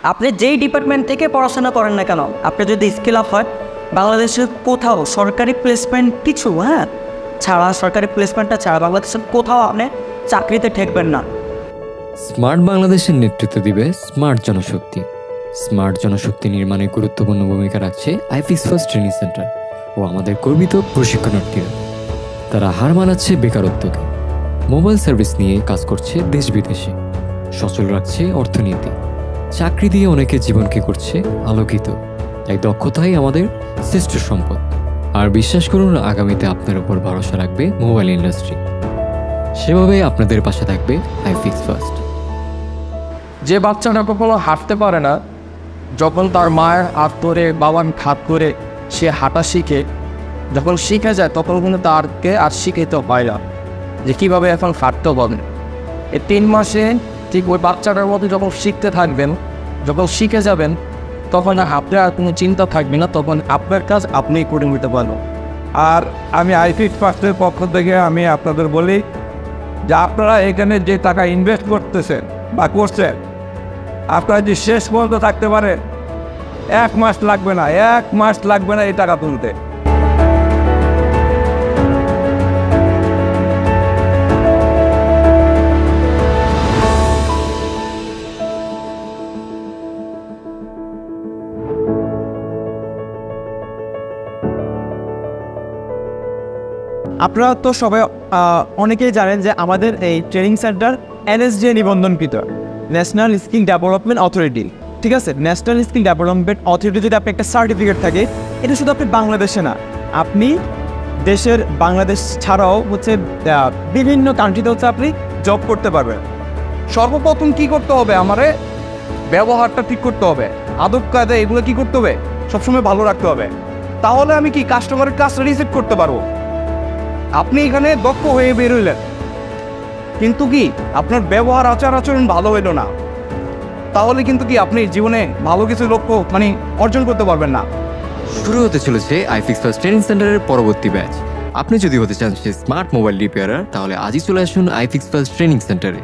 আপনি যেই ডিপার্টমেন্ট থেকে পড়াশোনা করেন না কেন, আপনি যদি স্কিল আপ হয়, বাংলাদেশের কোথাও সরকারি প্লেসমেন্ট কিছু ছাড়া, সরকারি প্লেসমেন্টটা ছাড়া বাংলাদেশের কোথাও আপনি চাকরিতে ঠেকবেন না। স্মার্ট বাংলাদেশের নেতৃত্ব দিবে স্মার্ট জনশক্তি। স্মার্ট জনশক্তি নির্মাণে গুরুত্বপূর্ণ ভূমিকা রাখছে আইফিক্স ফার্স্ট ট্রেনিং সেন্টার ও আমাদের গর্বিত প্রশিক্ষণার্থীরা। তারা হার মানাচ্ছে বেকারত্বকে, মোবাইল সার্ভিস নিয়ে কাজ করছে দেশ বিদেশে, সচল রাখছে অর্থনীতি, চাকরি দিয়ে অনেকে জীবনকে করছে আলোকিত। তাই দক্ষতাই আমাদের শ্রেষ্ঠ সম্পদ। আর বিশ্বাস করুন, আগামীতে আপনার উপর ভরসা রাখবে মোবাইল ইন্ডাস্ট্রি। সেভাবে আপনাদের পাশে থাকবে আইফিক্স ফার্স্ট। যে বাচ্চাটা কখনো হাঁটতে পারে না, যখন তার মায়ের হাত ধরে বাবার হাত করে সে হাঁটা শিখে, যখন শিখে যায় তখন কিন্তু তারকে আর শিখাইতে হয় না যে কীভাবে এখন হাঁটতে হবে। এই 3 মাসে ঠিক ওই বাচ্চাটার মধ্যে যখন শিখতে থাকবেন, যখন শিখে যাবেন, তখন আপনার আর কোনো চিন্তা থাকবে না, তখন আপনার কাজ আপনিই করে নিতে পারবেন। আর আমি আইফিক্স ফার্স্টের পক্ষ থেকে আমি আপনাদের বলি যে আপনারা এখানে যে টাকা ইনভেস্ট করতেছেন বা করছেন, আপনারা যদি শেষ পর্যন্ত থাকতে পারেন, 1 মাস লাগবে না, 1 মাস লাগবে না এই টাকা তুলতে। আপনারা তো সবাই অনেকেই জানেন যে আমাদের এই ট্রেনিং সেন্টার NSDA নিবন্ধনকৃত, ন্যাশনাল স্কিল ডেভেলপমেন্ট অথরিটি। ঠিক আছে, ন্যাশনাল স্কিল ডেভেলপমেন্ট অথরিটি যদি আপনি একটা সার্টিফিকেট থাকে, এটা শুধু আপনি বাংলাদেশে না, আপনি দেশের বাংলাদেশ ছাড়াও বিভিন্ন কান্ট্রিতে আপনি জব করতে পারবেন। সর্বপ্রথম কি করতে হবে, আমারে ব্যবহারটা ঠিক করতে হবে, আদব কায়দা এগুলো কি করতে হবে, সবসময় ভালো রাখতে হবে। তাহলে আমি কি কাস্টমারের কাজটা রিসিভ করতে পারবো। আপনি এখানে দক্ষ হয়ে বেরোলেন, কিন্তু কি আপনার ব্যবহার আচার আচরণ ভালো হইল না, তাহলে কিন্তু কি আপনি জীবনে ভালো কিছু লক্ষ্য অর্জন করতে পারবেন না। শুরু হতে চলেছে আইফিক্স ফার্স্ট ট্রেনিং সেন্টারের পরবর্তী ব্যাচ। আপনি যদি হতে চান সে স্মার্ট মোবাইল রিপেয়ারার, তাহলে আজই চলে আসুন আইফিক্স ফার্স্ট ট্রেনিং সেন্টারে।